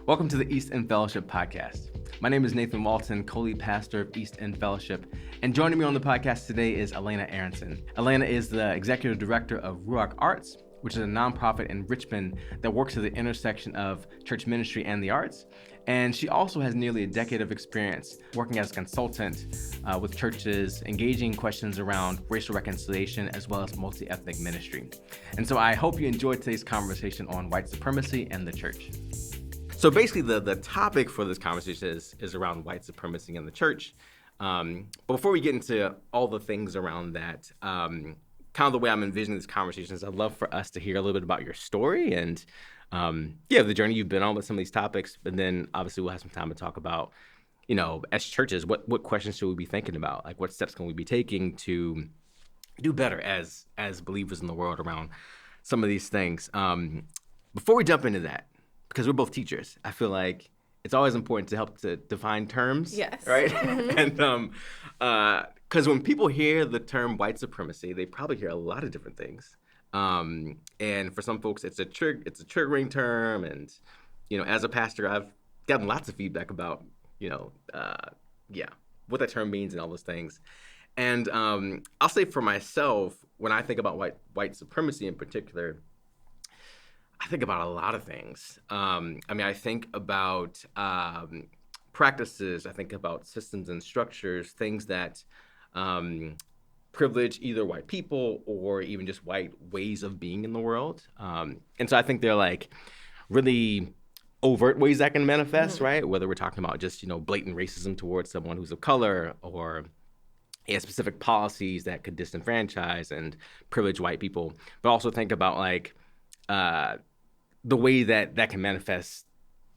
Welcome to the East End Fellowship podcast. My name is Nathan Walton, co-lead pastor of East End Fellowship, and joining me on the podcast today is Elena Aronson. Elena is the executive director of Ruakh Arts, which is a nonprofit in Richmond that works at the intersection of church ministry and the arts. And she also has nearly a decade of experience working as a consultant with churches, engaging questions around racial reconciliation as well as multi-ethnic ministry. And so I hope you enjoyed today's conversation on white supremacy and the church. So basically the topic for this conversation is around white supremacy in the church. But before we get into all the things around that, kind of the way I'm envisioning this conversation is I'd love for us to hear a little bit about your story and the journey you've been on with some of these topics. But then obviously we'll have some time to talk about, as churches, what questions should we be thinking about? Like what steps can we be taking to do better as believers in the world around some of these things? Before we jump into that, because we're both teachers, I feel like it's always important to help to define terms. Yes. Right? And because when people hear the term white supremacy, they probably hear a lot of different things. And for some folks, it's a triggering term. And, as a pastor, I've gotten lots of feedback about, what that term means and all those things. And I'll say for myself, when I think about white supremacy in particular, I think about a lot of things. I think about practices. I think about systems and structures, things that privilege either white people or even just white ways of being in the world. And so I think they're like really overt ways that can manifest, right? Whether we're talking about just, blatant racism towards someone who's of color or specific policies that could disenfranchise and privilege white people. But also think about like the way that can manifest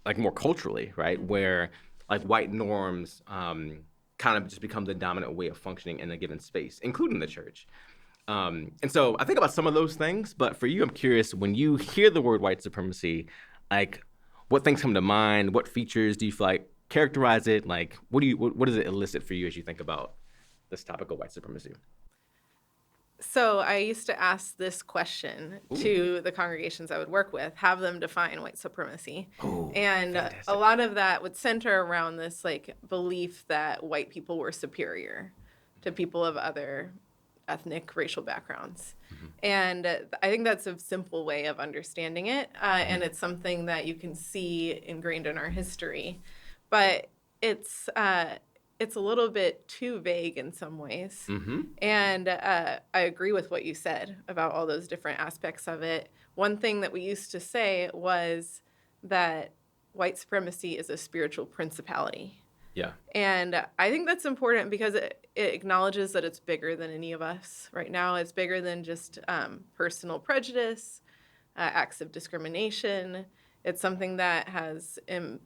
like more culturally, right? Where like white norms kind of just become the dominant way of functioning in a given space, including the church. And so I think about some of those things, but for you, I'm curious, when you hear the word white supremacy, like what things come to mind? What features do you feel like characterize it? Like what does it elicit for you as you think about this topic of white supremacy? So I used to ask this question to the congregations I would work with, have them define white supremacy. And fantastic. A lot of that would center around this like belief that white people were superior to people of other ethnic, racial backgrounds. And I think that's a simple way of understanding it. And it's something that you can see ingrained in our history. But it's a little bit too vague in some ways. And I agree with what you said about all those different aspects of it. One thing that we used to say was that white supremacy is a spiritual principality. Yeah. And I think that's important because it acknowledges that it's bigger than any of us right now. It's bigger than just personal prejudice, acts of discrimination. It's something that has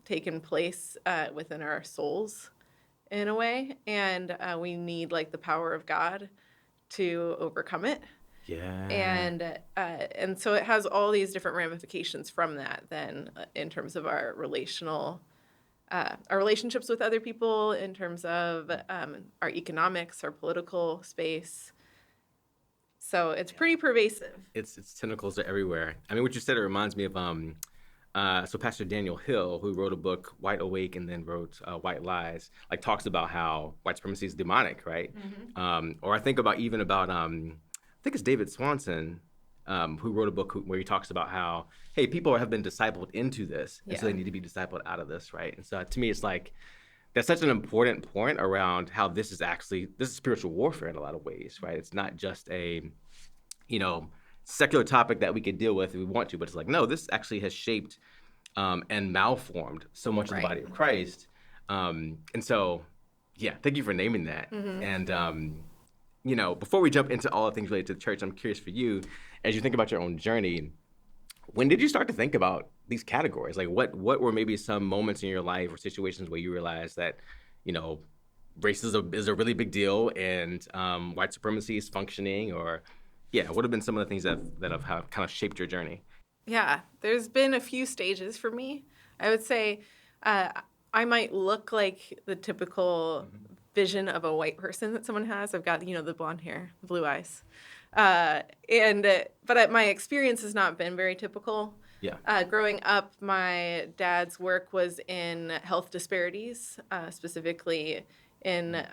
taken place within our souls in a way, and we need like the power of God to overcome it. Yeah. And so it has all these different ramifications from that then in terms of our relationships with other people, in terms of our economics, our political space. So it's pretty pervasive. Its tentacles are everywhere. I mean, what you said, it reminds me of so Pastor Daniel Hill, who wrote a book, White Awake, and then wrote White Lies, like talks about how white supremacy is demonic, right? Or I think about I think it's David Swanson, who wrote a book where he talks about how, hey, people have been discipled into this, and so they need to be discipled out of this, right? And so to me, it's like, that's such an important point around how this is spiritual warfare in a lot of ways, right? It's not just a, secular topic that we could deal with if we want to, but it's like, no, this actually has shaped and malformed so much of the body of Christ. And so, thank you for naming that. And, before we jump into all the things related to the church, I'm curious for you, as you think about your own journey, when did you start to think about these categories? Like what were maybe some moments in your life or situations where you realized that, racism is a really big deal and white supremacy is functioning, or what have been some of the things that have kind of shaped your journey? Yeah, there's been a few stages for me. I would say I might look like the typical vision of a white person that someone has. I've got, the blonde hair, blue eyes. But my experience has not been very typical. Yeah. Growing up, my dad's work was in health disparities, specifically in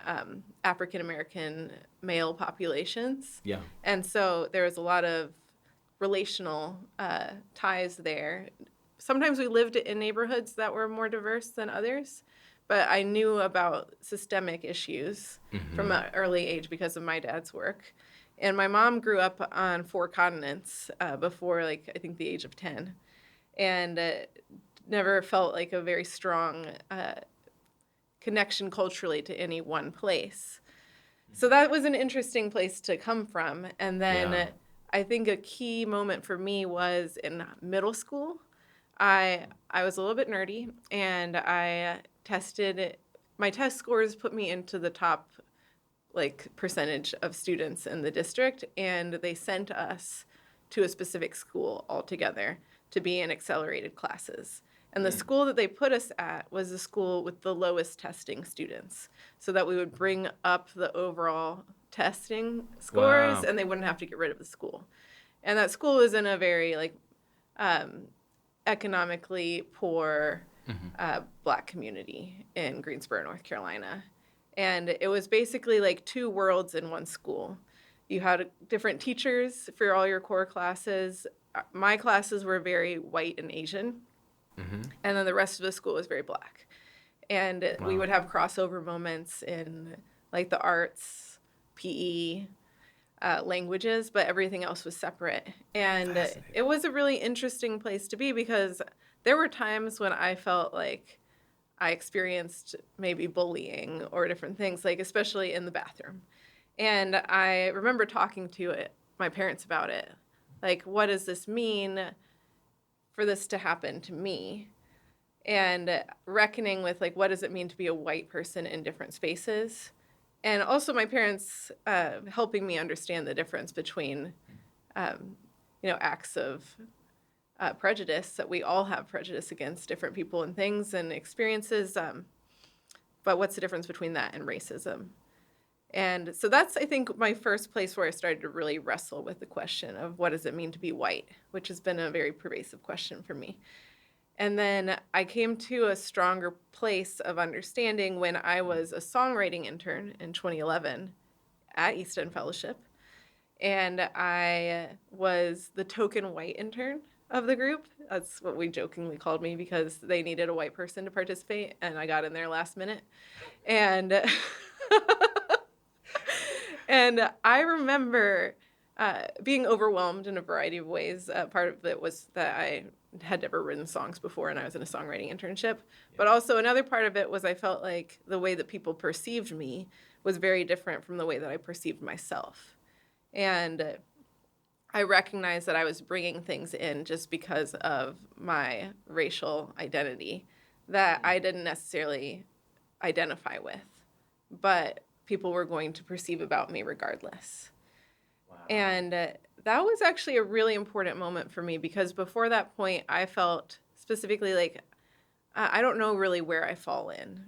African American male populations. Yeah. And so there was a lot of relational ties there. Sometimes we lived in neighborhoods that were more diverse than others, but I knew about systemic issues from an early age because of my dad's work. And my mom grew up on 4 continents before, like, I think the age of 10, and never felt like a very strong connection culturally to any one place. So that was an interesting place to come from. And then Yeah. I think a key moment for me was in middle school. I was a little bit nerdy, and I tested, my test scores put me into the top like percentage of students in the district, and they sent us to a specific school altogether to be in accelerated classes. And the school that they put us at was the school with the lowest testing students, so that we would bring up the overall testing scores. Wow. And they wouldn't have to get rid of the school. And that school was in a very like economically poor Black community in Greensboro, North Carolina. And it was basically like 2 worlds in one school. You had different teachers for all your core classes. My classes were very white and Asian. And then the rest of the school was very Black. And we would have crossover moments in like the arts, PE, languages, but everything else was separate. And it was a really interesting place to be because there were times when I felt like I experienced maybe bullying or different things, like especially in the bathroom. And I remember talking to my parents about it. Like, what does this mean for this to happen to me? And reckoning with, like, what does it mean to be a white person in different spaces? And also my parents helping me understand the difference between, acts of prejudice, that we all have prejudice against different people and things and experiences. But what's the difference between that and racism? And so that's, I think, my first place where I started to really wrestle with the question of what does it mean to be white, which has been a very pervasive question for me. And then I came to a stronger place of understanding when I was a songwriting intern in 2011 at East End Fellowship. And I was the token white intern of the group. That's what we jokingly called me because they needed a white person to participate, and I got in there last minute. And and I remember being overwhelmed in a variety of ways. Part of it was that I had never written songs before, and I was in a songwriting internship. But also another part of it was I felt like the way that people perceived me was very different from the way that I perceived myself. And I recognized that I was bringing things in just because of my racial identity that I didn't necessarily identify with, but people were going to perceive about me regardless. Wow. And that was actually a really important moment for me because before that point, I felt specifically like I don't know really where I fall in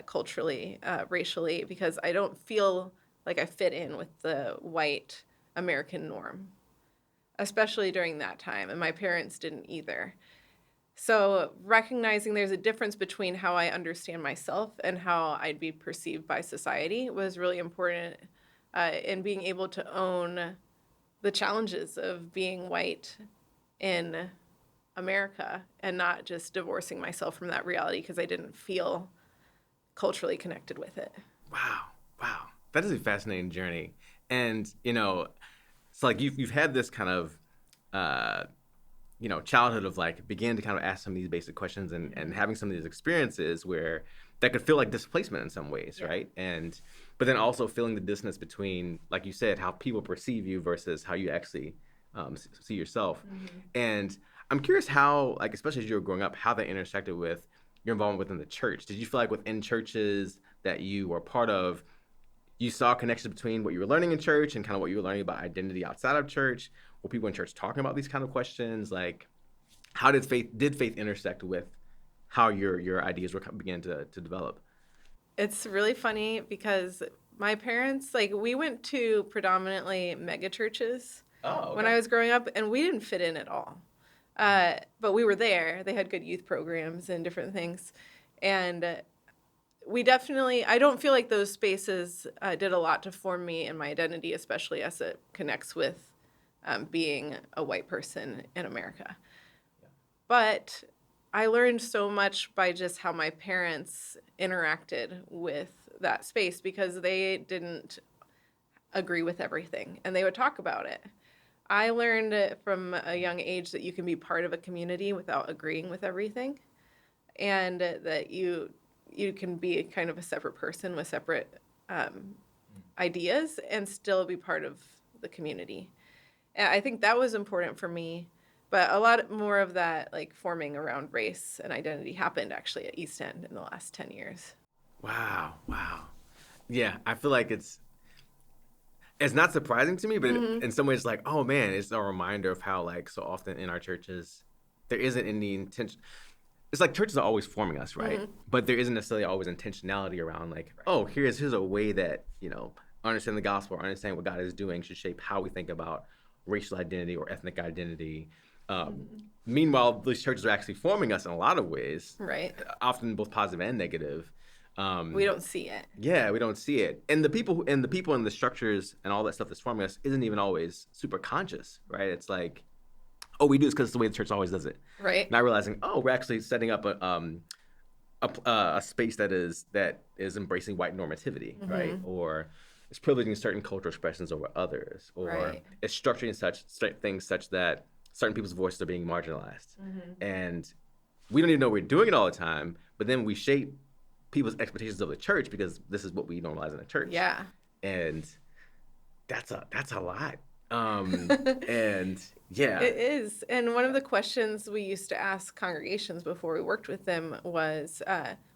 culturally, racially, because I don't feel like I fit in with the white American norm, especially during that time. And my parents didn't either. So recognizing there's a difference between how I understand myself and how I'd be perceived by society was really important in being able to own the challenges of being white in America and not just divorcing myself from that reality because I didn't feel culturally connected with it. Wow. That is a fascinating journey. And, it's like you've had this kind of, childhood of like begin to kind of ask some of these basic questions and having some of these experiences where that could feel like displacement in some ways, right? But then also feeling the dissonance between, like you said, how people perceive you versus how you actually see yourself. And I'm curious how, like, especially as you were growing up, how that intersected with your involvement within the church. Did you feel like within churches that you were part of, you saw connections between what you were learning in church and kind of what you were learning about identity outside of church? Were people in church talking about these kind of questions? Like, how did faith intersect with how your ideas were began to develop? It's really funny because my parents, like, we went to predominantly mega churches when I was growing up, and we didn't fit in at all. But we were there. They had good youth programs and different things. And we definitely, I don't feel like those spaces did a lot to form me and my identity, especially as it connects with being a white person in America. But I learned so much by just how my parents interacted with that space, because they didn't agree with everything and they would talk about it. I learned from a young age that you can be part of a community without agreeing with everything, and that you can be kind of a separate person with separate ideas and still be part of the community. And I think that was important for me. But a lot more of that, like, forming around race and identity happened actually at East End in the last 10 years. Wow. Yeah, I feel like it's not surprising to me, but in some ways, like, oh man, it's a reminder of how, like, so often in our churches, there isn't any intention. It's like churches are always forming us, right? But there isn't necessarily always intentionality around, like, oh, here's a way that, understand the gospel or understand what God is doing should shape how we think about racial identity or ethnic identity. Meanwhile, these churches are actually forming us in a lot of ways, right? Often both positive and negative. We don't see it. Yeah, we don't see it, and the people and the structures and all that stuff that's forming us isn't even always super conscious, right? It's like, oh, we do this because it's the way the church always does it, right? Not realizing, oh, we're actually setting up a space that is embracing white normativity, right? Or it's privileging certain cultural expressions over others, or it's structuring things such that certain people's voices are being marginalized. And we don't even know we're doing it all the time, but then we shape people's expectations of the church because this is what we normalize in the church. Yeah. And that's a lot. And yeah. It is. And one of the questions we used to ask congregations before we worked with them was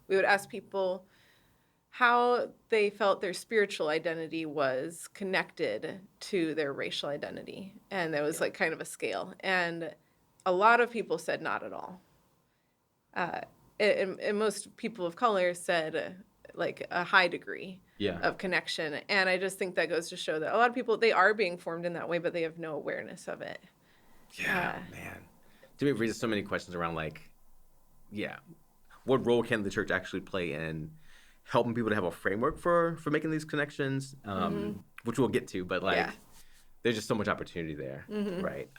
we would ask people how they felt their spiritual identity was connected to their racial identity. And there was like kind of a scale. And a lot of people said not at all. And most people of color said like a high degree of connection. And I just think that goes to show that a lot of people, they are being formed in that way, but they have no awareness of it. Yeah, man. To me, it raises so many questions around, like, what role can the church actually play in helping people to have a framework for making these connections, which we'll get to, but like, there's just so much opportunity there, right?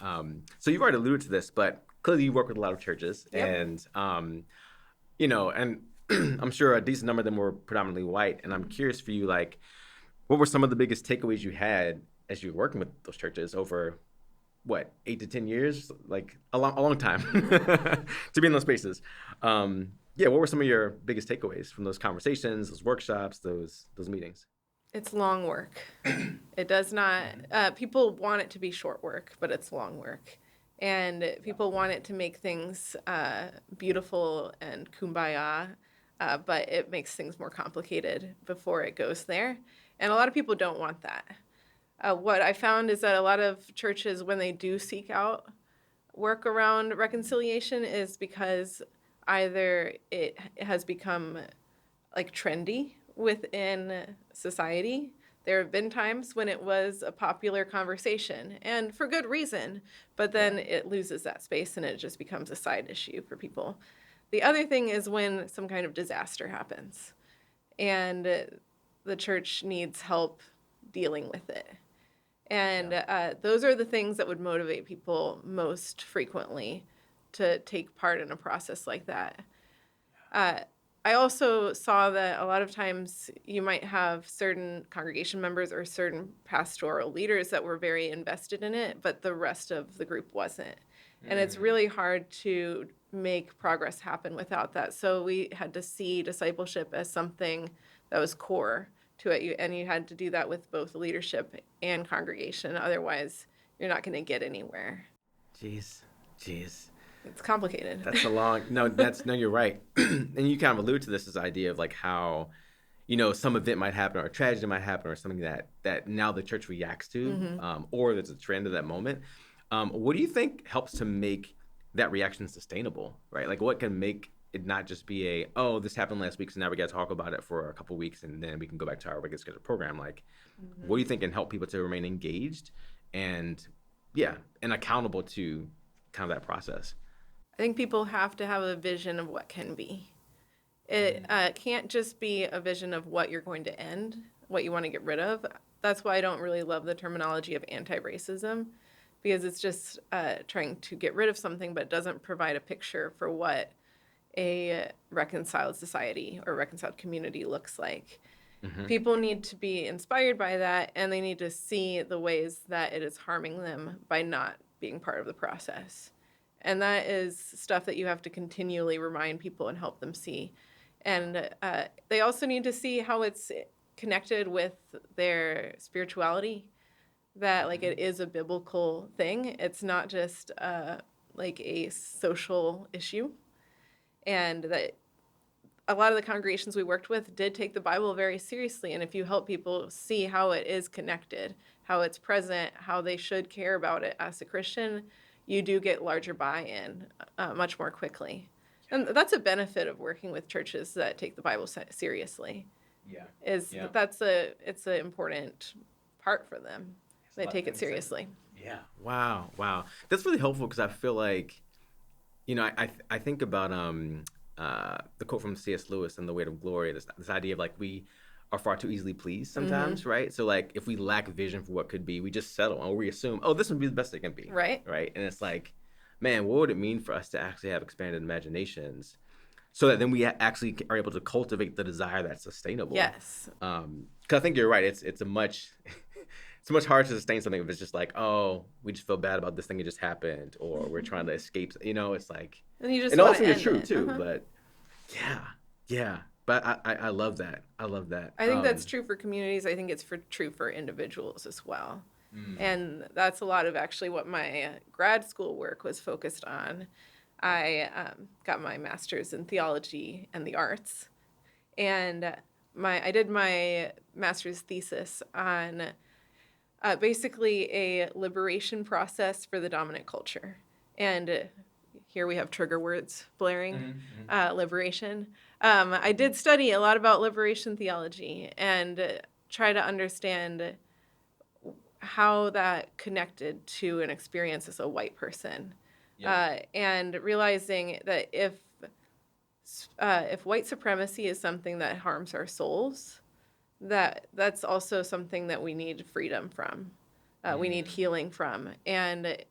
So you've already alluded to this, but clearly you work with a lot of churches, and and I'm sure a decent number of them were predominantly white, and I'm curious for you, like, what were some of the biggest takeaways you had as you were working with those churches over, 8 to 10 years? Like, a long time to be in those spaces. What were some of your biggest takeaways from those conversations, those workshops, those meetings? It's long work. It does not, people want it to be short work, but it's long work. And people want it to make things beautiful and kumbaya, but it makes things more complicated before it goes there. And a lot of people don't want that. What I found is that a lot of churches, when they do seek out work around reconciliation, is because either it has become like trendy within society. There have been times when it was a popular conversation, and for good reason, but then it loses that space and it just becomes a side issue for people. The other thing is when some kind of disaster happens and the church needs help dealing with it. And those are the things that would motivate people most frequently to take part in a process like that. I also saw that a lot of times you might have certain congregation members or certain pastoral leaders that were very invested in it, but the rest of the group wasn't. And it's really hard to make progress happen without that. So we had to see discipleship as something that was core to it, and you had to do that with both leadership and congregation. Otherwise, you're not going to get anywhere. Jeez. It's complicated. That's a long, no, you're right. And you kind of allude to this idea of like how, some event might happen or a tragedy might happen or something that now the church reacts to, or there's a trend of that moment. What do you think helps to make that reaction sustainable, right? Like, what can make it not just be this happened last week, so now we got to talk about it for a couple of weeks and then we can go back to our regular scheduled program. Like, what do you think can help people to remain engaged and accountable to kind of that process? I think people have to have a vision of what can be. It can't just be a vision of what you're going to end, what you want to get rid of. That's why I don't really love the terminology of anti-racism, because it's just trying to get rid of something, but doesn't provide a picture for what a reconciled society or reconciled community looks like. Mm-hmm. People need to be inspired by that, and they need to see the ways that it is harming them by not being part of the process. And that is stuff that you have to continually remind people and help them see. And they also need to see how it's connected with their spirituality, that like it is a biblical thing. It's not just like a social issue. And that a lot of the congregations we worked with did take the Bible very seriously. And if you help people see how it is connected, how it's present, how they should care about it as a Christian, you do get larger buy-in much more quickly. And that's a benefit of working with churches that take the Bible seriously. Yeah. It's an important part for them. They take it seriously. Yeah. Wow. That's really helpful, because I feel like, I think about the quote from C.S. Lewis in The Weight of Glory, this idea of like we are far too easily pleased sometimes, right? So like if we lack vision for what could be, we just settle and we assume, oh, this would be the best it can be. Right. And it's like, man, what would it mean for us to actually have expanded imaginations so that then we actually are able to cultivate the desire that's sustainable? Yes. Because I think you're right. It's much harder to sustain something if it's just like, oh, we just feel bad about this thing that just happened, or we're trying to escape. It's like, and also it's true too. But yeah. But I love that. I think that's true for communities. I think it's true for individuals as well. And that's a lot of actually what my grad school work was focused on. I got my master's in theology and the arts, and I did my master's thesis on basically a liberation process for the dominant culture. And here we have trigger words blaring, liberation. I did study a lot about liberation theology and try to understand how that connected to an experience as a white person. And realizing that if white supremacy is something that harms our souls, that's also something that we need freedom from. We need healing from. And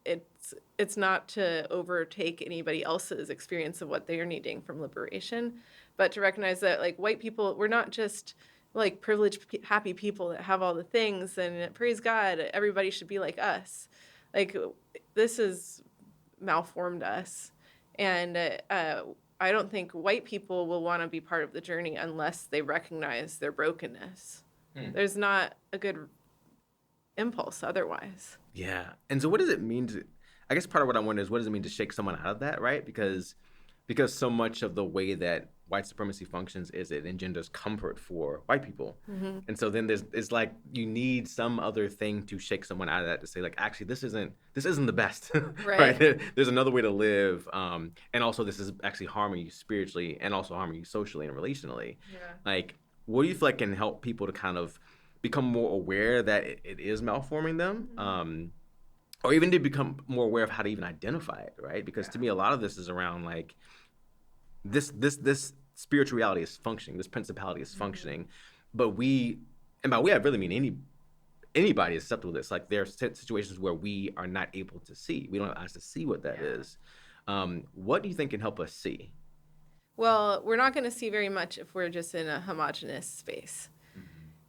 it's not to overtake anybody else's experience of what they're needing from liberation, but to recognize that like white people, we're not just like privileged, happy people that have all the things and praise God, everybody should be like us. Like this has malformed us. And I don't think white people will want to be part of the journey unless they recognize their brokenness. There's not a good impulse otherwise. Yeah. And so what does it mean I guess part of what I wonder is, what does it mean to shake someone out of that, right? Because so much of the way that white supremacy functions is it engenders comfort for white people. And so then it's like you need some other thing to shake someone out of that, to say like, actually, this isn't the best. Right? There's another way to live. And also this is actually harming you spiritually and also harming you socially and relationally. Like, what do you feel like can help people to kind of become more aware that it is malforming them? Or even to become more aware of how to even identify it, right? Because to me, a lot of this is around like this spiritual reality is functioning, this principality is functioning, but and by we I really mean anybody is susceptible to this. Like there are situations where we are not able to see. We don't have eyes to see what that is. What do you think can help us see? Well, we're not going to see very much if we're just in a homogenous space.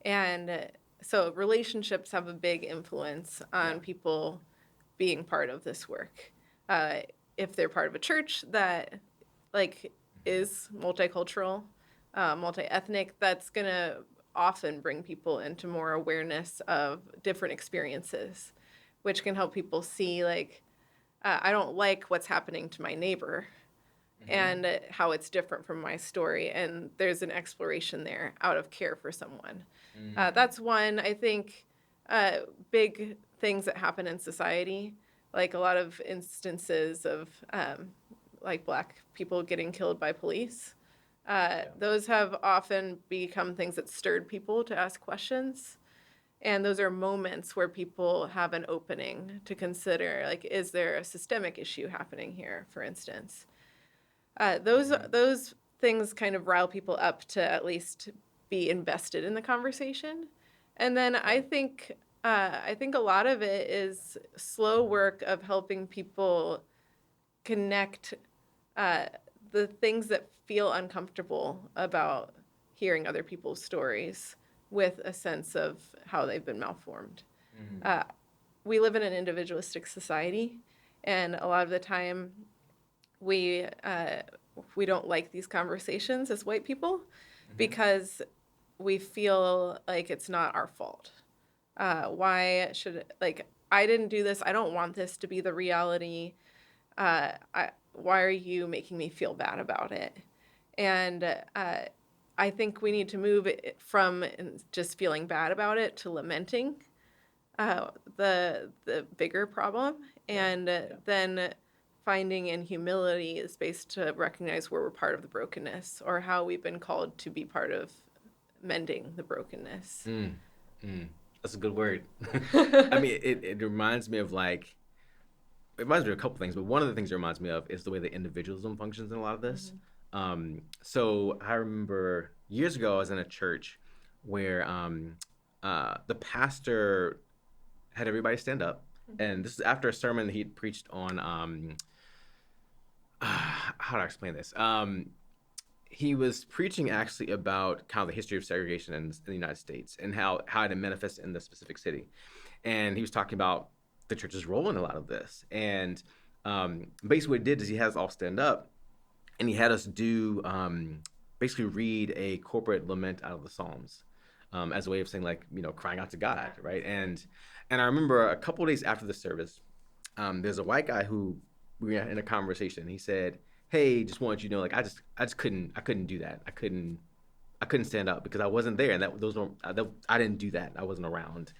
And so relationships have a big influence on people being part of this work. If they're part of a church that like is multicultural, multi-ethnic, that's going to often bring people into more awareness of different experiences, which can help people see like, I don't like what's happening to my neighbor and how it's different from my story. And there's an exploration there out of care for someone. That's one, I think, big things that happen in society, like a lot of instances of like Black people getting killed by police. Those have often become things that stirred people to ask questions. And those are moments where people have an opening to consider, like, is there a systemic issue happening here, for instance? Those things kind of rile people up to at least be invested in the conversation. And then I think a lot of it is slow work of helping people connect the things that feel uncomfortable about hearing other people's stories with a sense of how they've been malformed. We live in an individualistic society, and a lot of the time we don't like these conversations as white people because we feel like it's not our fault. Why should, like, I didn't do this. I don't want this to be the reality. Why are you making me feel bad about it? And I think we need to move it from just feeling bad about it to lamenting the bigger problem, and then finding in humility the space to recognize where we're part of the brokenness, or how we've been called to be part of mending the brokenness. That's a good word. I mean, it reminds me of it reminds me of a couple things, but one of the things it reminds me of is the way that individualism functions in a lot of this. So I remember years ago I was in a church where the pastor had everybody stand up, and this is after a sermon he'd preached on how do I explain this? He was preaching actually about kind of the history of segregation in the United States and how it had manifested in the specific city. And he was talking about the church's role in a lot of this. And basically what he did is he had us all stand up, and he had us do basically read a corporate lament out of the Psalms as a way of saying, like, crying out to God, right? And I remember a couple of days after the service, there's a white guy who we were in a conversation. He said, "Hey, just wanted you to know, like, I just couldn't do that. I couldn't stand up because I wasn't there, and I didn't do that. I wasn't around."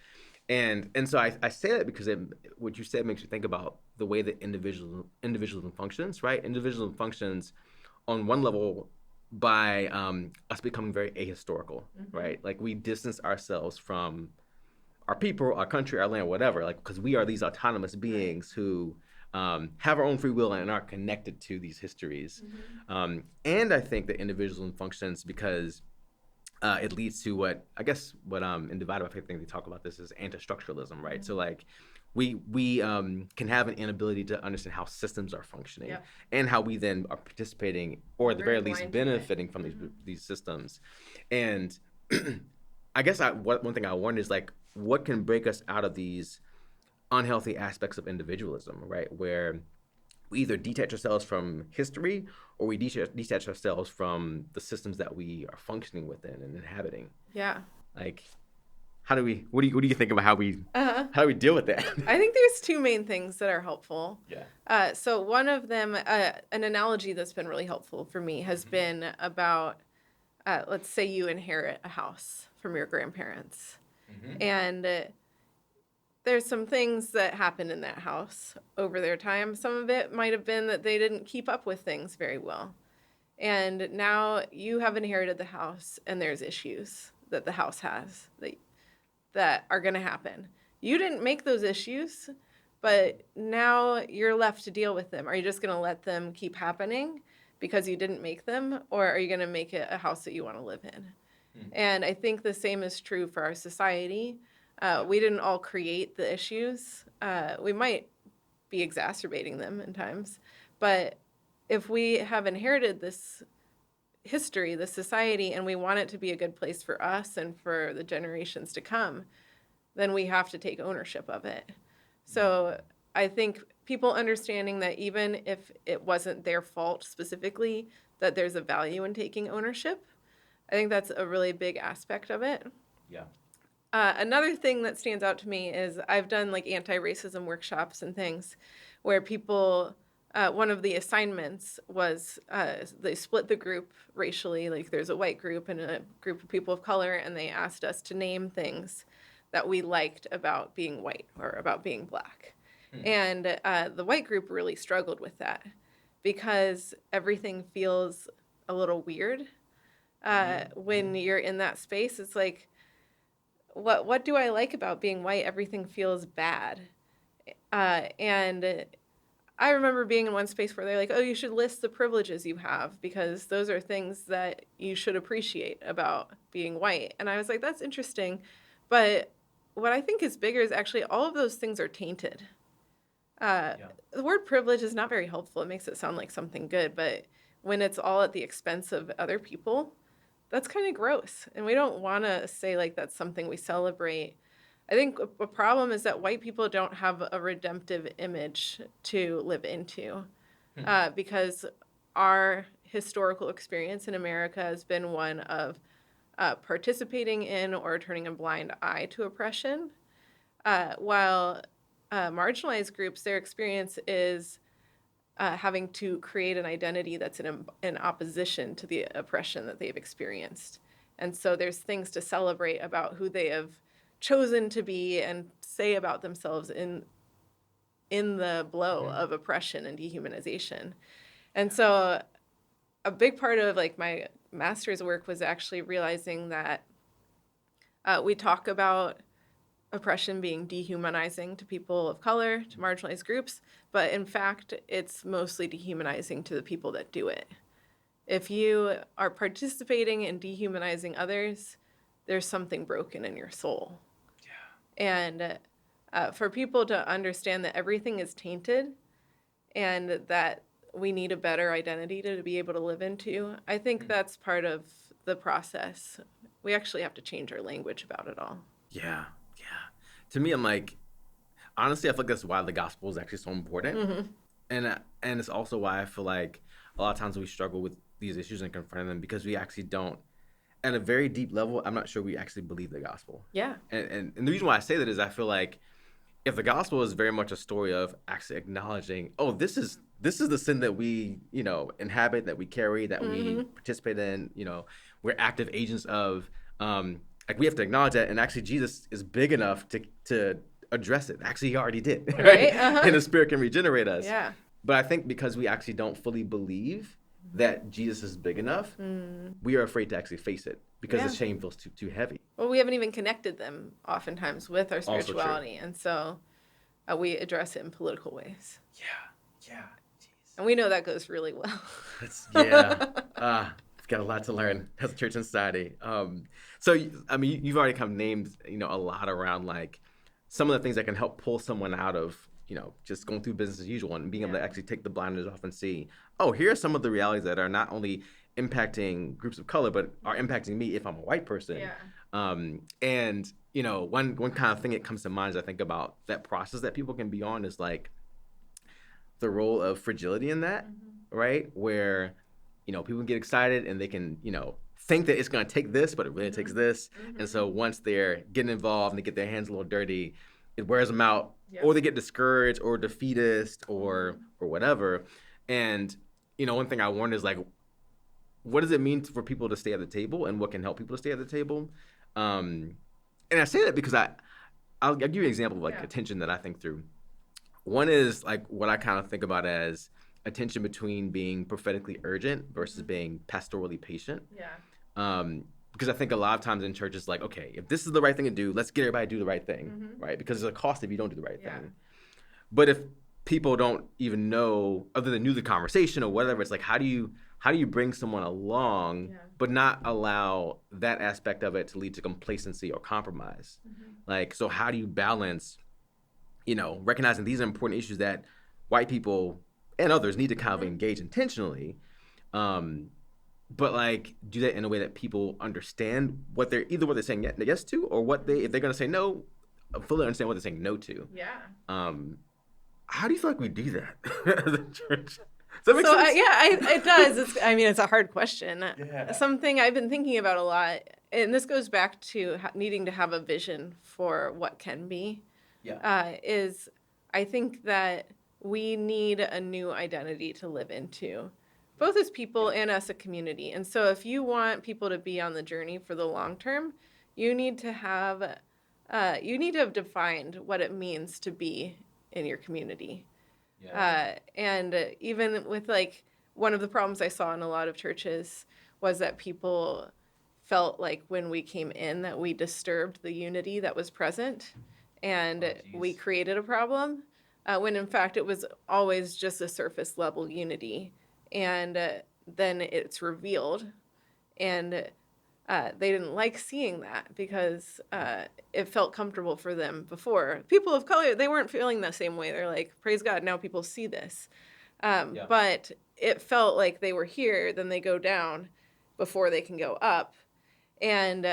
And so I say that because what you said makes me think about the way that individualism functions, right? Individualism functions on one level by us becoming very ahistorical, right? Like, we distance ourselves from our people, our country, our land, whatever, like, because we are these autonomous beings who have our own free will and are connected to these histories. And I think that individualism functions because it leads to what in Divided by Faith, I think they talk about this as anti-structuralism, right? So, like, we can have an inability to understand how systems are functioning and how we then are participating, or at the very least benefiting from these systems. And I guess one thing I wonder is, like, what can break us out of these unhealthy aspects of individualism, right? Where we either detach ourselves from history, or we detach ourselves from the systems that we are functioning within and inhabiting. Yeah. Like, what do you think about how do we deal with that? I think there's two main things that are helpful. Yeah. So one of them, an analogy that's been really helpful for me has been about, let's say you inherit a house from your grandparents, and there's some things that happen in that house over their time. Some of it might have been that they didn't keep up with things very well. And now you have inherited the house, and there's issues that the house has that are going to happen. You didn't make those issues, but now you're left to deal with them. Are you just going to let them keep happening because you didn't make them, or are you going to make it a house that you want to live in? And I think the same is true for our society. We didn't all create the issues. We might be exacerbating them in times, but if we have inherited this history, this society, and we want it to be a good place for us and for the generations to come, then we have to take ownership of it. So I think people understanding that even if it wasn't their fault specifically, that there's a value in taking ownership. I think that's a really big aspect of it. Yeah. Another thing that stands out to me is I've done like anti-racism workshops and things where people, one of the assignments was they split the group racially. Like, there's a white group and a group of people of color, and they asked us to name things that we liked about being white or about being black. And the white group really struggled with that because everything feels a little weird when you're in that space. It's like, what do I like about being white? Everything feels bad. And I remember being in one space where they're like, oh, you should list the privileges you have because those are things that you should appreciate about being white. And I was like, that's interesting. But what I think is bigger is actually all of those things are tainted. The word privilege is not very helpful. It makes it sound like something good. But when it's all at the expense of other people, that's kind of gross. And we don't want to say like that's something we celebrate. I think a problem is that white people don't have a redemptive image to live into because our historical experience in America has been one of participating in or turning a blind eye to oppression, while marginalized groups, their experience is having to create an identity that's in opposition to the oppression that they've experienced. And so there's things to celebrate about who they have chosen to be and say about themselves in the blow of oppression and dehumanization. And so a big part of like my master's work was actually realizing that we talk about oppression being dehumanizing to people of color, to marginalized groups, but in fact, it's mostly dehumanizing to the people that do it. If you are participating in dehumanizing others, there's something broken in your soul. And for people to understand that everything is tainted and that we need a better identity to be able to live into, I think that's part of the process. We actually have to change our language about it all. Yeah. To me, I'm like, honestly, I feel like that's why the gospel is actually so important. And it's also why I feel like a lot of times we struggle with these issues and confronting them because we actually don't, at a very deep level, I'm not sure we actually believe the gospel. Yeah. And the reason why I say that is I feel like if the gospel is very much a story of actually acknowledging, oh, this is the sin that we, inhabit, that we carry, that we participate in, we're active agents of, like we have to acknowledge that, and actually Jesus is big enough to address it. Actually, he already did, right? And the Spirit can regenerate us. Yeah. But I think because we actually don't fully believe that Jesus is big enough, we are afraid to actually face it because the shame feels too heavy. Well, we haven't even connected them oftentimes with our spirituality, and so we address it in political ways. Yeah. Jeez. And we know that goes really well. We've got a lot to learn as a church and society. So, I mean, you've already kind of named, a lot around like some of the things that can help pull someone out of, just going through business as usual and being able to actually take the blinders off and see, oh, here are some of the realities that are not only impacting groups of color, but are impacting me if I'm a white person. And, one kind of thing that comes to mind as I think about that process that people can be on is like the role of fragility in that, right? Where, people get excited and they can, think that it's going to take this, but it really takes this. And so once they're getting involved and they get their hands a little dirty, it wears them out, or they get discouraged or defeatist or whatever. And, one thing I wonder is like, what does it mean for people to stay at the table and what can help people to stay at the table? And I say that because I'll give you an example of like a tension that I think through. One is like what I kind of think about as a tension between being prophetically urgent versus being pastorally patient. Because I think a lot of times in church it's like, okay, if this is the right thing to do, let's get everybody to do the right thing, right? Because there's a cost if you don't do the right thing. But if people don't even know, other than new the conversation or whatever, it's like, how do you bring someone along, but not allow that aspect of it to lead to complacency or compromise? Like, so how do you balance, recognizing these are important issues that white people and others need to kind of engage intentionally, but like do that in a way that people understand what they're saying yes to, or if they're going to say no, fully understand what they're saying no to. How do you feel like we do that as a church? Does that make sense? It does. It's a hard question. Something I've been thinking about a lot, and this goes back to needing to have a vision for what can be, is I think that we need a new identity to live into, both as people and as a community. And so if you want people to be on the journey for the long term, you need to have defined what it means to be in your community. And even with like one of the problems I saw in a lot of churches was that people felt like when we came in that we disturbed the unity that was present, and we created a problem, when in fact it was always just a surface level unity. And then it's revealed, and they didn't like seeing that because it felt comfortable for them before. People of color, they weren't feeling the same way. They're like, praise God, now people see this. But it felt like they were here, then they go down before they can go up. And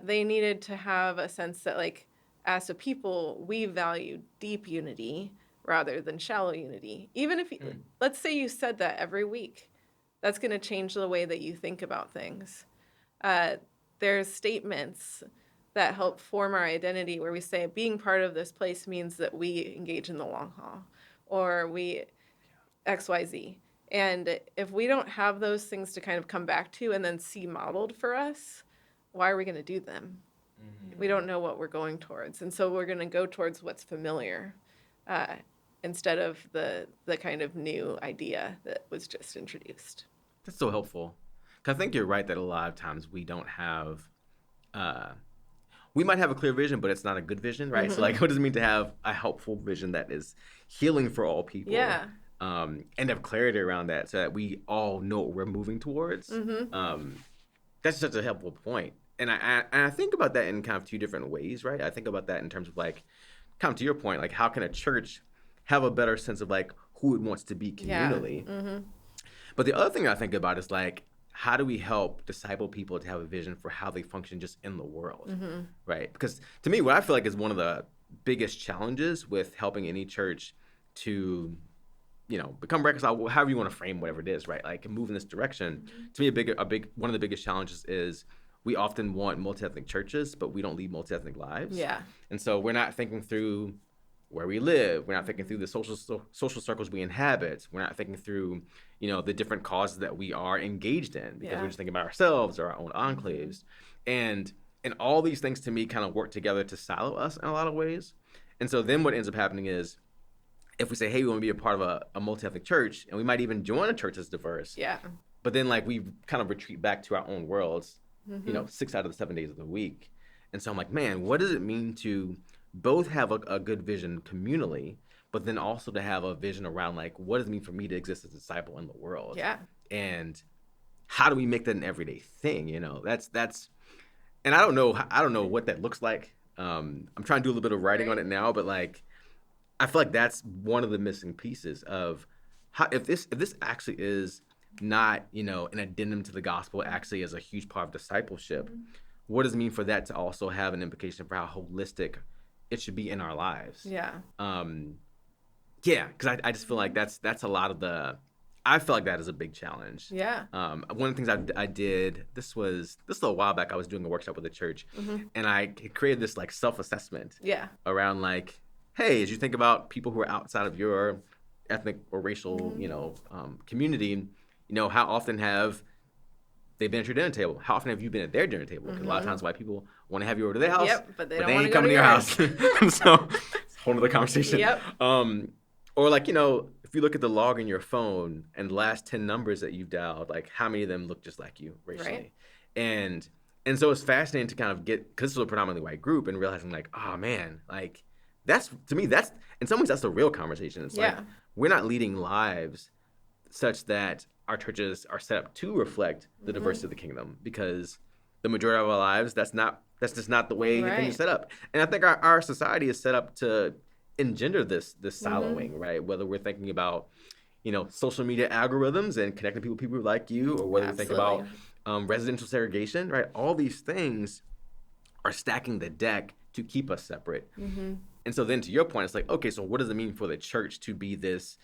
they needed to have a sense that, like, as a people, we value deep unity rather than shallow unity. Even if, let's say you said that every week, that's going to change the way that you think about things. There's statements that help form our identity where we say being part of this place means that we engage in the long haul, or we XYZ. And if we don't have those things to kind of come back to and then see modeled for us, why are we going to do them? We don't know what we're going towards. And so we're going to go towards what's familiar instead of the kind of new idea that was just introduced. That's so helpful. 'Cause I think you're right that a lot of times we don't have, we might have a clear vision, but it's not a good vision, right? So like, what does it mean to have a helpful vision that is healing for all people? Yeah. And have clarity around that so that we all know what we're moving towards. That's such a helpful point. And I think about that in kind of two different ways, right? I think about that in terms of like, kind of to your point, like how can a church have a better sense of like who it wants to be communally? Yeah. But the other thing I think about is like, how do we help disciple people to have a vision for how they function just in the world, right? Because to me, what I feel like is one of the biggest challenges with helping any church to, you know, become reconciled, however you want to frame whatever it is, right? Like move in this direction. To me, one of the biggest challenges is we often want multi-ethnic churches, but we don't lead multi-ethnic lives. Yeah. And so we're not thinking through where we live. We're not thinking through the social circles we inhabit. We're not thinking through, you know, the different causes that we are engaged in because we're just thinking about ourselves or our own enclaves. And all these things to me kind of work together to silo us in a lot of ways. And so then what ends up happening is if we say, hey, we want to be a part of a multi-ethnic church, and we might even join a church that's diverse. Yeah. But then like we kind of retreat back to our own worlds, you know, 6 out of the 7 days of the week. And so I'm like, man, what does it mean to both have a good vision communally, but then also to have a vision around like, what does it mean for me to exist as a disciple in the world? Yeah. And how do we make that an everyday thing? You know, that's, and I don't know what that looks like. I'm trying to do a little bit of writing on it now, but like, I feel like that's one of the missing pieces of how, if this actually is not, you know, an addendum to the gospel, actually is a huge part of discipleship, what does it mean for that to also have an implication for how holistic it should be in our lives? Yeah. Yeah, because I just feel like that's a lot of the, I feel like that is a big challenge. Yeah. One of the things I did, this was a while back, I was doing a workshop with the church, and I created this like self-assessment around like, hey, as you think about people who are outside of your ethnic or racial, you know, community, you know, how often have they been at your dinner table? How often have you been at their dinner table? Because a lot of times white people want to have you over to their house, but they ain't coming to your house. So it's a whole other conversation. Or like, you know, if you look at the log in your phone and the last 10 numbers that you've dialed, like how many of them look just like you racially? Right. And so it's fascinating to kind of get, because this was a predominantly white group, and realizing like, oh man, like that's, to me, that's, in some ways that's the real conversation. It's like, we're not leading lives such that our churches are set up to reflect the diversity of the kingdom, because the majority of our lives, that's just not the way things are set up. And I think our society is set up to engender this siloing, right? Whether we're thinking about, you know, social media algorithms and connecting people like you, or whether we think about residential segregation, right? All these things are stacking the deck to keep us separate. And so then to your point, it's like, okay, so what does it mean for the church to be this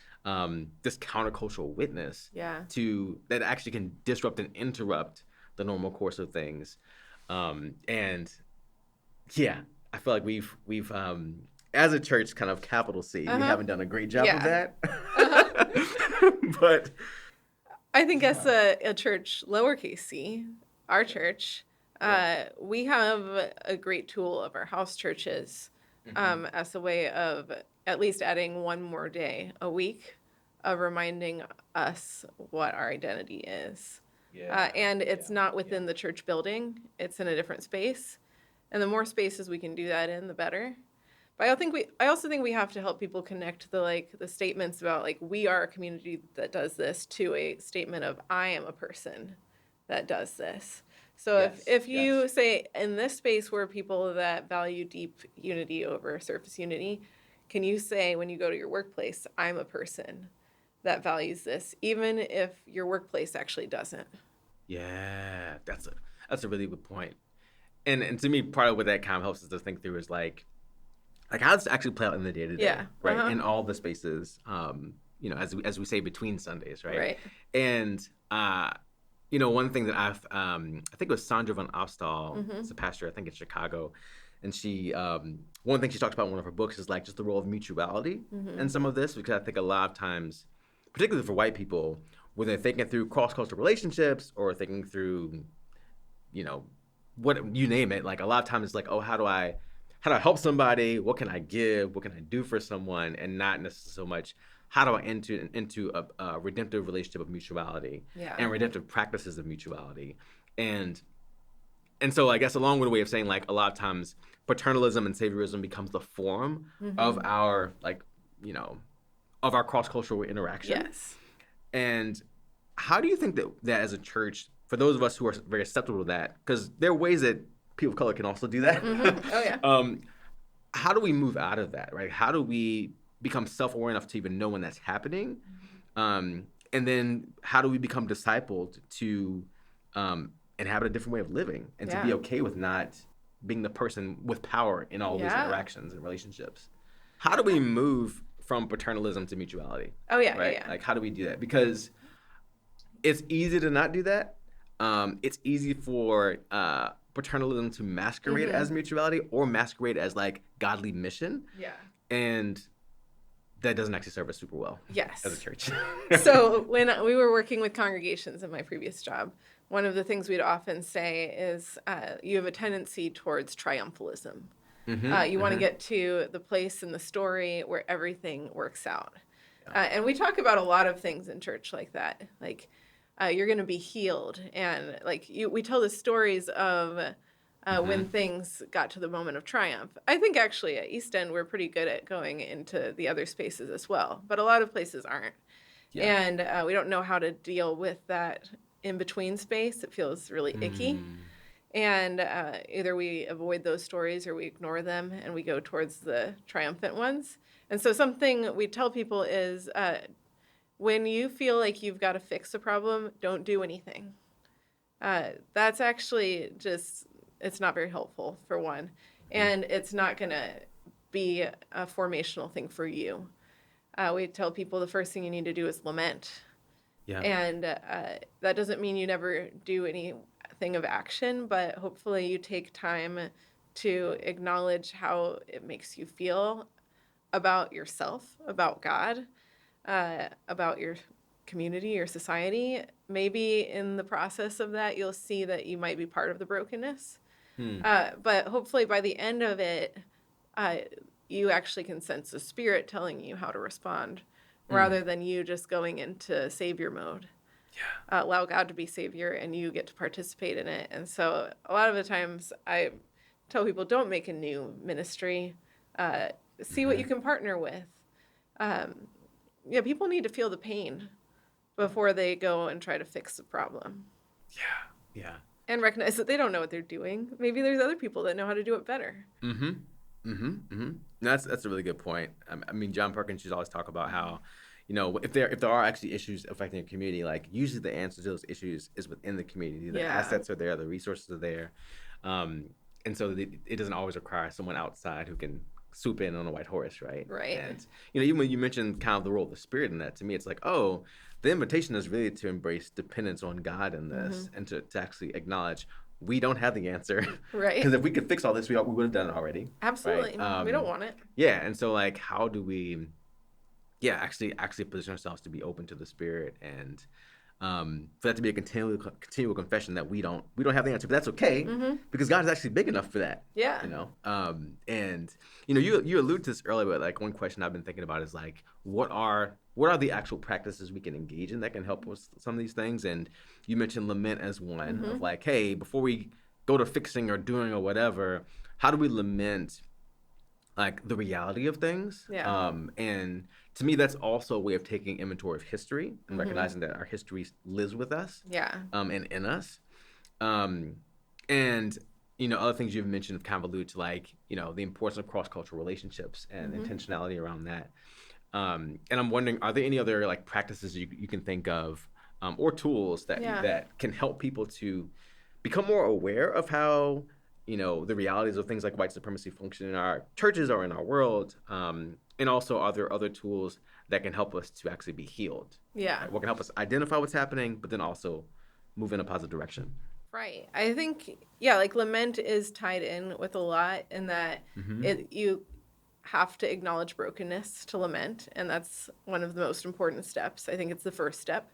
this countercultural witness that actually can disrupt and interrupt the normal course of things? And yeah, I feel like we've as a church, kind of capital C, we haven't done a great job of that. But I think as a church, lowercase c, our church, we have a great tool of our house churches as a way of at least adding one more day a week of reminding us what our identity is. And it's not within the church building. It's in a different space. And the more spaces we can do that in, the better. But I also think we have to help people connect the statements about we are a community that does this to a statement of I am a person that does this. So if you say in this space we're people that value deep unity over surface unity, can you say when you go to your workplace, I'm a person that values this, even if your workplace actually doesn't? Yeah, that's a really good point. And to me, part of what that kind of helps us to think through is how does it actually play out in the day to day, right? In all the spaces, as we say between Sundays, right? Right. And one thing that I think it was Sandra von Opstal, it's a pastor I think in Chicago, and she one thing she talks about in one of her books is just the role of mutuality in some of this, because I think a lot of times, particularly for white people, when they're thinking through cross-cultural relationships or thinking through, what you name it, a lot of times it's how do I help somebody? What can I give? What can I do for someone? And not necessarily so much how do I enter into a redemptive relationship of mutuality and redemptive practices of mutuality. And so I guess along with a way of saying a lot of times paternalism and saviorism becomes the form of our of our cross-cultural interaction. Yes. And how do you think that as a church, for those of us who are very susceptible to that, because there are ways that people of color can also do that. Oh, yeah. How do we move out of that, right? How do we become self-aware enough to even know when that's happening? And then how do we become discipled to inhabit a different way of living and to be okay with not being the person with power in all these interactions and relationships? How do we move from paternalism to mutuality? Oh, yeah, right? yeah. How do we do that? Because it's easy to not do that. It's easy for paternalism to masquerade as mutuality or masquerade as godly mission. Yeah. And that doesn't actually serve us super well as a church. So when we were working with congregations in my previous job, one of the things we'd often say is you have a tendency towards triumphalism. You want to get to the place in the story where everything works out. And we talk about a lot of things in church like that. You're going to be healed. And we tell the stories of when things got to the moment of triumph. I think actually at East End, we're pretty good at going into the other spaces as well. But a lot of places aren't. Yeah. And we don't know how to deal with that in-between space. It feels really icky. And either we avoid those stories or we ignore them and we go towards the triumphant ones. And so something we tell people is when you feel like you've got to fix a problem, don't do anything. That's actually it's not very helpful, for one. And it's not going to be a formational thing for you. We tell people the first thing you need to do is lament. Yeah. And that doesn't mean you never do anything of action, but hopefully you take time to acknowledge how it makes you feel about yourself, about God, about your community, your society. Maybe in the process of that, you'll see that you might be part of the brokenness. But hopefully by the end of it, you actually can sense the Spirit telling you how to respond rather than you just going into Savior mode. Yeah. Allow God to be Savior and you get to participate in it. And so a lot of the times I tell people, don't make a new ministry. See what you can partner with. People need to feel the pain before they go and try to fix the problem. Yeah. And recognize that they don't know what they're doing. Maybe there's other people that know how to do it better. That's a really good point. I mean, John Perkins used to always talk about how, if there are actually issues affecting a community, usually the answer to those issues is within the community. The assets are there, the resources are there, and so it doesn't always require someone outside who can swoop in on a white horse, right? Right. And even when you mentioned kind of the role of the Spirit in that, to me, it's the invitation is really to embrace dependence on God in this and to actually acknowledge we don't have the answer. Right. Because if we could fix all this, we would have done it already. Absolutely. Right? We don't want it. Yeah. And so how do we, actually position ourselves to be open to the Spirit and for that to be a continual confession that we don't have the answer, but that's okay because God is actually big enough for that. Yeah. And you alluded to this earlier, but like one question I've been thinking about is like, what are the actual practices we can engage in that can help with some of these things? And you mentioned lament as one of like, hey, before we go to fixing or doing or whatever, how do we lament like the reality of things? Yeah. And to me, that's also a way of taking inventory of history and recognizing that our history lives with us. Yeah. And in us. And other things you've mentioned have kind of alluded to, like, the importance of cross-cultural relationships and intentionality around that. And I'm wondering, are there any other like practices you can think of or tools that can help people to become more aware of how the realities of things like white supremacy function in our churches or in our world, and also are there other tools that can help us to actually be healed? Yeah. Right? What can help us identify what's happening, but then also move in a positive direction? Right. I think, like lament is tied in with a lot in that you have to acknowledge brokenness to lament, and that's one of the most important steps. I think it's the first step.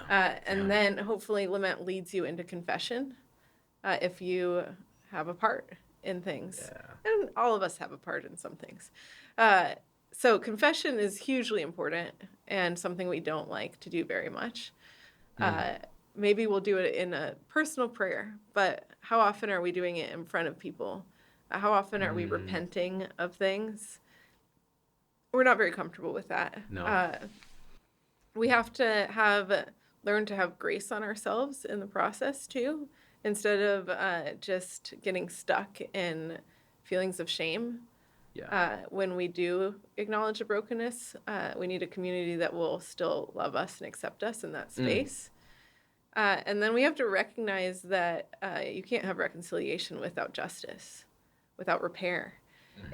And then hopefully lament leads you into confession if you have a part in things. And all of us have a part in some things. So confession is hugely important and something we don't like to do very much. Maybe we'll do it in a personal prayer, but how often are we doing it in front of people? How often are we repenting of things? We're not very comfortable with that. No. We have to learn to have grace on ourselves in the process too, instead of just getting stuck in feelings of shame. When we do acknowledge a brokenness, we need a community that will still love us and accept us in that space. And then we have to recognize that you can't have reconciliation without justice, without repair,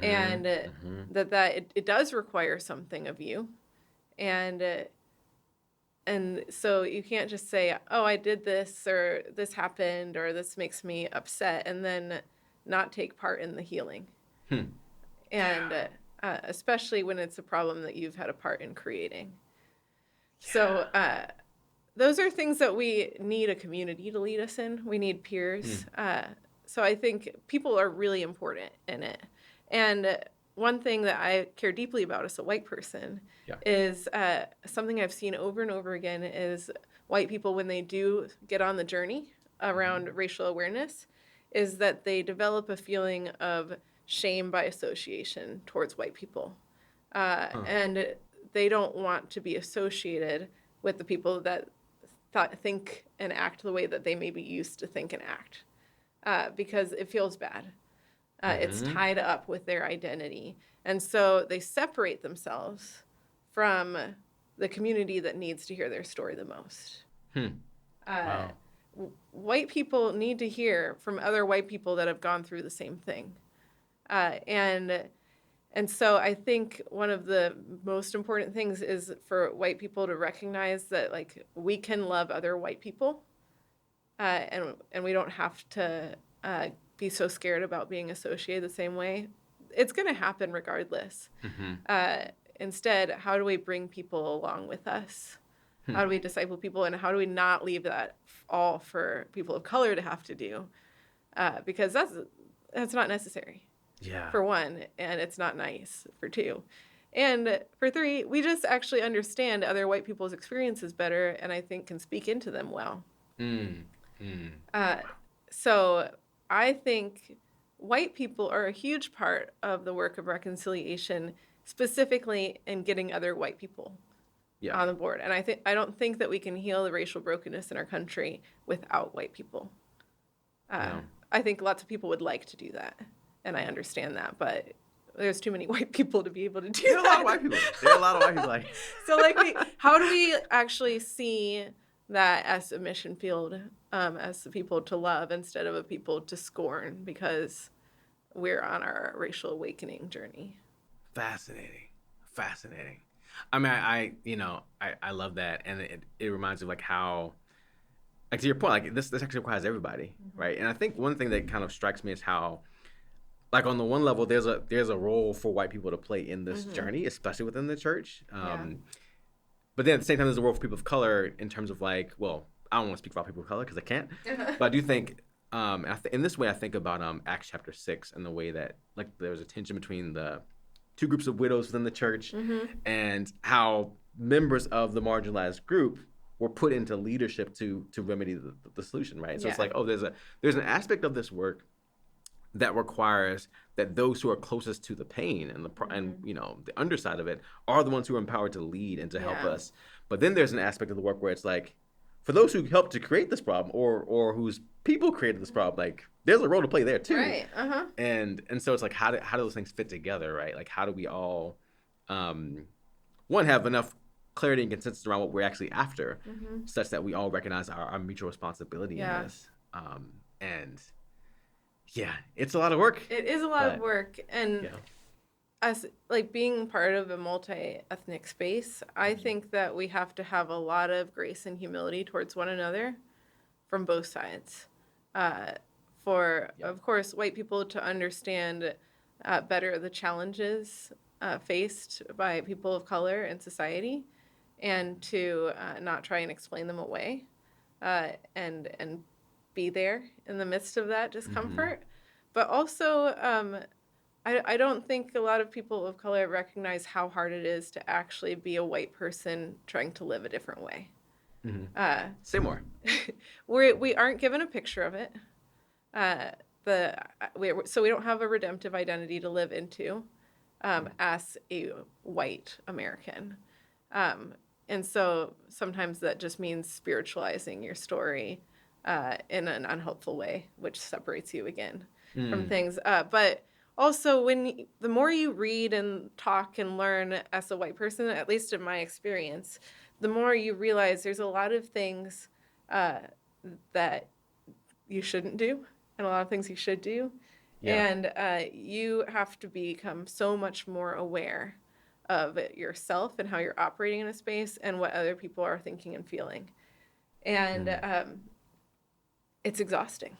and that it does require something of you, and so you can't just say, oh, I did this, or this happened, or this makes me upset, and then not take part in the healing. And especially when it's a problem that you've had a part in creating. So those are things that we need a community to lead us in. We need peers. So I think people are really important in it. And one thing that I care deeply about as a white person is something I've seen over and over again is white people, when they do get on the journey around racial awareness, is that they develop a feeling of shame by association towards white people. And they don't want to be associated with the people that think and act the way that they maybe used to think and act, because it feels bad. It's tied up with their identity. And so they separate themselves from the community that needs to hear their story the most. Wow. White people need to hear from other white people that have gone through the same thing. And so I think one of the most important things is for white people to recognize that, like, we can love other white people, and we don't have to be so scared about being associated the same way. It's going to happen regardless. Instead, how do we bring people along with us? How do we disciple people, and how do we not leave that all for people of color to have to do? Because that's not necessary. For one, and it's not nice for two. And for three, we just actually understand other white people's experiences better, and I think can speak into them well. So I think white people are a huge part of the work of reconciliation, specifically in getting other white people on the board. And I don't think that we can heal the racial brokenness in our country without white people. I think lots of people would like to do that. And I understand that, but there's too many white people to be able to do that. There are a lot of white people. There are a lot of white people. Like. So, how do we actually see that as a mission field, as the people to love instead of a people to scorn, because we're on our racial awakening journey? Fascinating. I mean, I love that, and it reminds me of like how, like, to your point, like this actually requires everybody, right? And I think one thing that kind of strikes me is how, like, on the one level, there's a role for white people to play in this journey, especially within the church. but then at the same time, there's a role for people of color in terms of like, well, I don't want to speak about people of color because I can't, but I do think, in this way, I think about Acts chapter 6 and the way that like there was a tension between the two groups of widows within the church, and how members of the marginalized group were put into leadership to remedy the solution, right? So it's like, oh, there's an aspect of this work that requires that those who are closest to the pain and and the underside of it are the ones who are empowered to lead and to help us. But then there's an aspect of the work where it's like, for those who helped to create this problem or whose people created this problem, like there's a role to play there too. Right. And so it's like, how do those things fit together, right? Like, how do we all, one, have enough clarity and consensus around what we're actually after, such that we all recognize our mutual responsibility in this. And yeah, it's a lot of work. It is a lot of work. And as like being part of a multi-ethnic space, I think that we have to have a lot of grace and humility towards one another from both sides. Of course, white people to understand better the challenges faced by people of color in society, and to not try and explain them away, and be there in the midst of that discomfort. But also, I don't think a lot of people of color recognize how hard it is to actually be a white person trying to live a different way. Say more. We aren't given a picture of it. So we don't have a redemptive identity to live into as a white American. And so sometimes that just means spiritualizing your story in an unhelpful way, which separates you again from things. But also, the more you read and talk and learn as a white person, at least in my experience, the more you realize there's a lot of things that you shouldn't do and a lot of things you should do. And you have to become so much more aware of yourself and how you're operating in a space and what other people are thinking and feeling. And it's exhausting.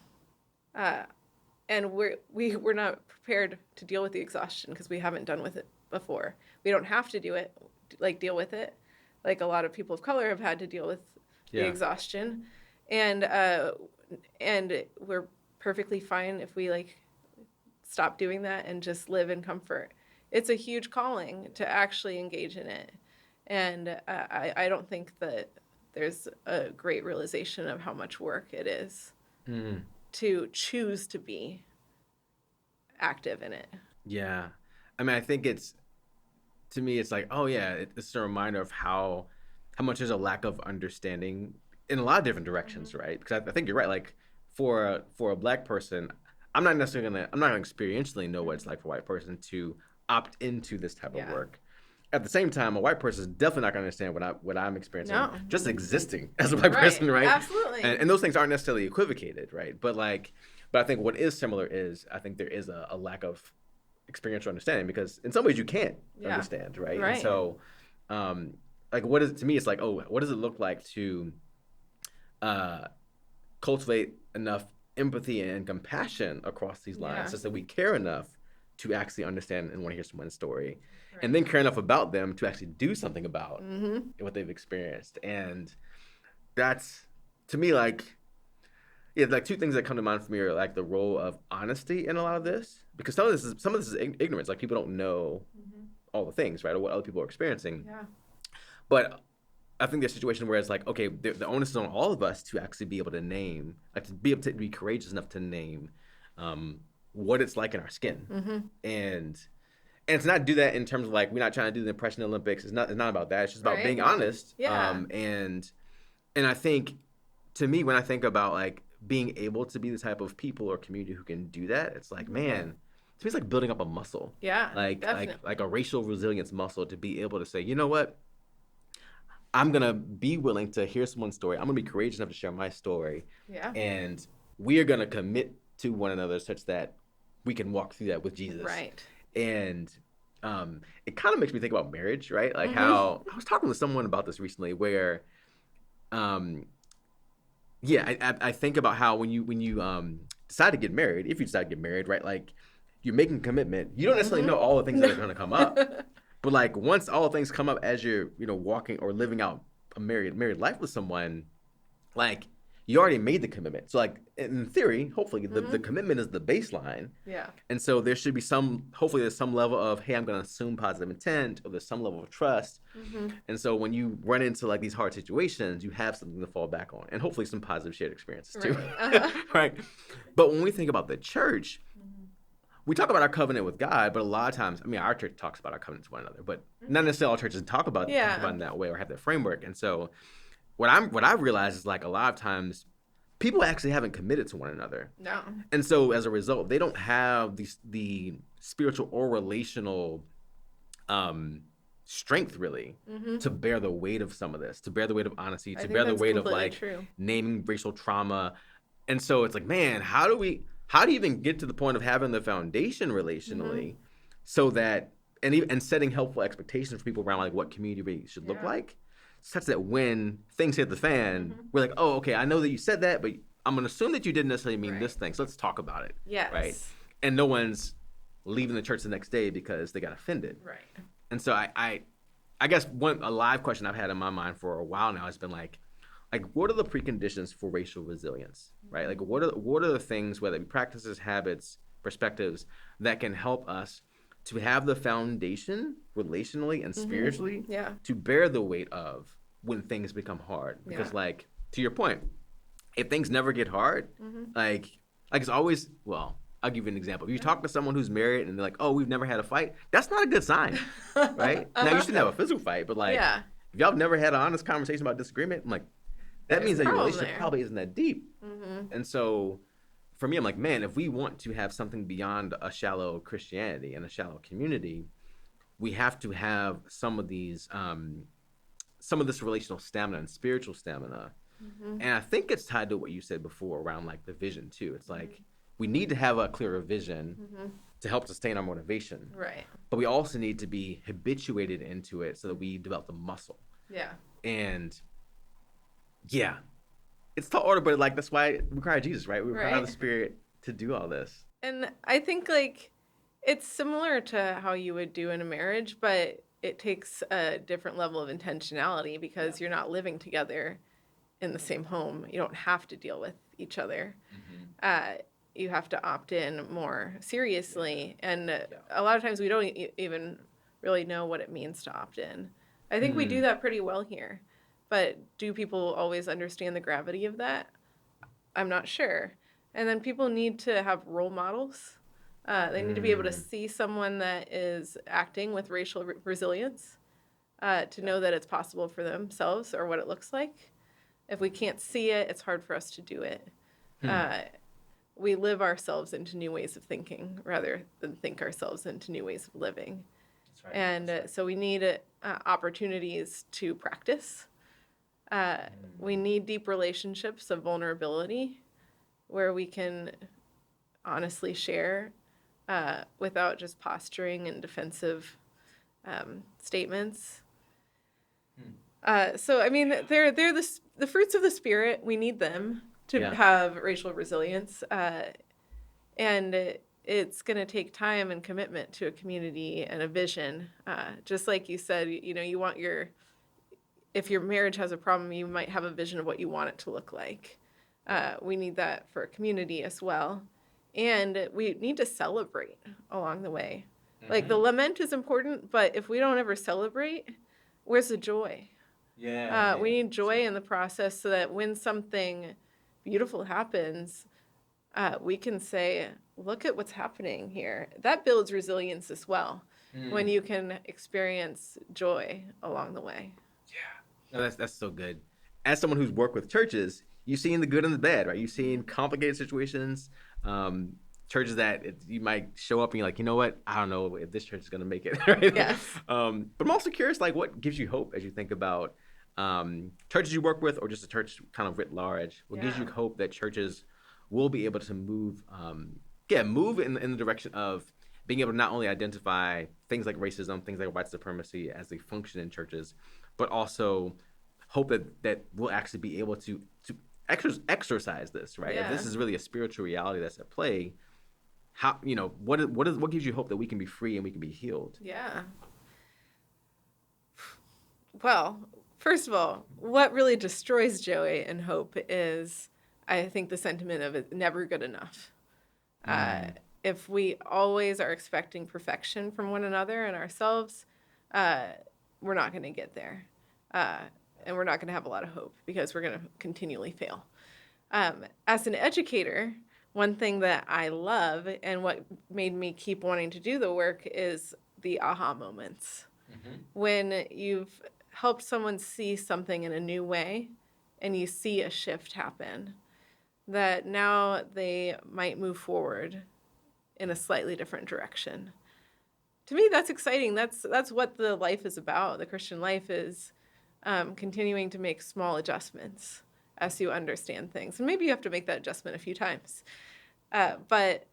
And we're not prepared to deal with the exhaustion because we haven't done with it before. We don't have to deal with it. Like a lot of people of color have had to deal with the exhaustion. And we're perfectly fine if we stop doing that and just live in comfort. It's a huge calling to actually engage in it. And I don't think that there's a great realization of how much work it is to choose to be active in it. Yeah. I mean, I think to me, it's like, oh yeah, it's a reminder of how much there's a lack of understanding in a lot of different directions, right? Because I think you're right. Like for a Black person, I'm not gonna experientially know what it's like for a white person to opt into this type of work. At the same time, a white person is definitely not going to understand what I'm experiencing, just existing as a white person, right? Absolutely. And those things aren't necessarily equivocated, right? But I think what is similar is I think there is a lack of experiential understanding, because in some ways you can't understand, right? And so, to me, it's like, oh, what does it look like to cultivate enough empathy and compassion across these lines, just that we care enough to actually understand and want to hear someone's story, and then care enough about them to actually do something about what they've experienced. And that's, to me, two things that come to mind for me are like the role of honesty in a lot of this, because some of this is ignorance. Like, people don't know all the things, right, or what other people are experiencing. But I think there's a situation where it's like, okay, the onus is on all of us to actually be able to name, to be able to be courageous enough to name what it's like in our skin. And to not do that in terms of we're not trying to do the Impression Olympics. It's not about that. It's just about being honest. And I think, to me, when I think about being able to be the type of people or community who can do that, it's like, man, to me, it's like building up a muscle. Like a racial resilience muscle, to be able to say, you know what? I'm going to be willing to hear someone's story. I'm going to be courageous enough to share my story. And we are going to commit to one another such that we can walk through that with Jesus. And it kind of makes me think about marriage, right? Like how I was talking with someone about this recently, where, I think about how when you decide to get married, if you decide to get married, right? Like, you're making a commitment. You don't necessarily know all the things that are going to come up. But like once all things come up as you're, walking or living out a married life with someone, like you already made the commitment. So like in theory, hopefully the commitment is the baseline. Yeah. And so there should be hopefully there's some level of, hey, I'm going to assume positive intent, or there's some level of trust. And so when you run into like these hard situations, you have something to fall back on, and hopefully some positive shared experiences too. Right. Right. But when we think about the church, we talk about our covenant with God, but a lot of times, our church talks about our covenant to one another, but not necessarily all churches talk about it in that way or have that framework. And so what I've realized is like a lot of times people actually haven't committed to one another. No. And so as a result, they don't have the spiritual or relational strength really to bear the weight of some of this, to bear the weight of honesty, to bear the weight of like naming racial trauma. And so it's like, man, how do you even get to the point of having the foundation relationally so that, and setting helpful expectations for people around like what community really should look like, such that when things hit the fan, we're like, oh, okay, I know that you said that, but I'm going to assume that you didn't necessarily mean this thing. So let's talk about it. Yes. Right. And no one's leaving the church the next day because they got offended. Right. And so I guess a live question I've had in my mind for a while now has been like what are the preconditions for racial resilience, right? Like what are the things, whether it be practices, habits, perspectives, that can help us to have the foundation relationally and spiritually to bear the weight of when things become hard? Because like, to your point, if things never get hard, like it's always, well, I'll give you an example. If you talk to someone who's married and they're like, oh, we've never had a fight, that's not a good sign, right? Now, you shouldn't have a physical fight, but like, if y'all have never had an honest conversation about disagreement, I'm like, that means that your relationship probably isn't that deep. And so for me, I'm like, man, if we want to have something beyond a shallow Christianity and a shallow community, we have to have some of this relational stamina and spiritual stamina. And I think it's tied to what you said before around like the vision too. It's like, we need to have a clearer vision to help sustain our motivation. Right. But we also need to be habituated into it so that we develop the muscle. Yeah. And it's tall order, but like that's why we cry Jesus, right? We cry out the Spirit to do all this. And I think like it's similar to how you would do in a marriage, but it takes a different level of intentionality because you're not living together in the same home. You don't have to deal with each other. You have to opt in more seriously. And a lot of times we don't even really know what it means to opt in. I think we do that pretty well here. But do people always understand the gravity of that? I'm not sure. And then people need to have role models. They need to be able to see someone that is acting with racial resilience, to know that it's possible for themselves or what it looks like. If we can't see it, it's hard for us to do it. We live ourselves into new ways of thinking rather than think ourselves into new ways of living. That's right. And so we need opportunities to practice. We need deep relationships of vulnerability where we can honestly share without just posturing and defensive statements. So, I mean, they're the fruits of the Spirit. We need them to have racial resilience. And it's going to take time and commitment to a community and a vision. Just like you said, you want if your marriage has a problem, you might have a vision of what you want it to look like. We need that for a community as well. And we need to celebrate along the way. Like the lament is important, but if we don't ever celebrate, where's the joy? We need joy in the process so that when something beautiful happens, we can say, look at what's happening here. That builds resilience as well, when you can experience joy along the way. Yeah, no, that's so good. As someone who's worked with churches, you've seen the good and the bad, right? You've seen complicated situations, churches that you might show up and you're like, you know what? I don't know if this church is going to make it. Right? Yes. But I'm also curious, like, what gives you hope as you think about churches you work with, or just a church kind of writ large? What gives you hope that churches will be able to move in the direction of being able to not only identify things like racism, things like white supremacy as they function in churches, but also hope that we'll actually be able to exercise this, right? If this is really a spiritual reality that's at play, how what gives you hope that we can be free and we can be healed? Yeah. Well, first of all, what really destroys joy and hope is, I think, the sentiment of it never good enough. If we always are expecting perfection from one another and ourselves, we're not going to get there. And we're not going to have a lot of hope because we're going to continually fail. As an educator, one thing that I love and what made me keep wanting to do the work is the aha moments. When you've helped someone see something in a new way and you see a shift happen, that now they might move forward in a slightly different direction. To me, that's exciting. That's what the life is about. The Christian life is continuing to make small adjustments as you understand things. And maybe you have to make that adjustment a few times. But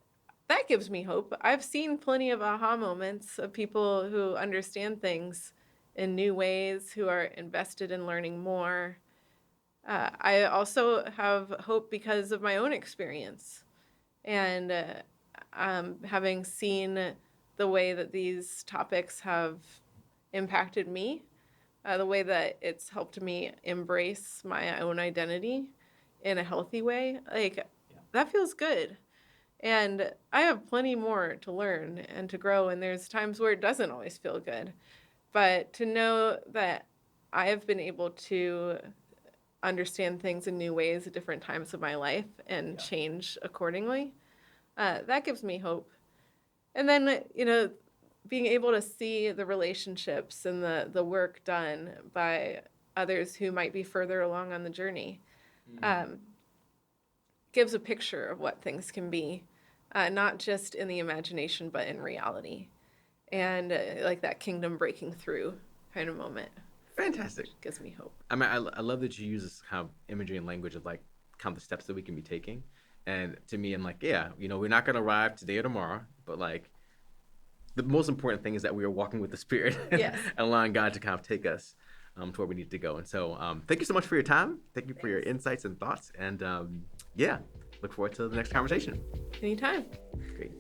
that gives me hope. I've seen plenty of aha moments of people who understand things in new ways, who are invested in learning more. I also have hope because of my own experience and having seen the way that these topics have impacted me, the way that it's helped me embrace my own identity in a healthy way. That feels good. And I have plenty more to learn and to grow, and there's times where it doesn't always feel good. But to know that I have been able to understand things in new ways at different times of my life and change accordingly, that gives me hope. And then, being able to see the relationships and the work done by others who might be further along on the journey gives a picture of what things can be, not just in the imagination, but in reality. And like that kingdom breaking through kind of moment. Fantastic. Gives me hope. I mean, I love that you use this kind of imagery and language of like kind of the steps that we can be taking. And to me, I'm like, yeah, we're not going to arrive today or tomorrow, but like the most important thing is that we are walking with the Spirit and allowing God to kind of take us to where we need to go. And so thank you so much for your time. Thank you for your insights and thoughts. And look forward to the next conversation. Anytime. Great.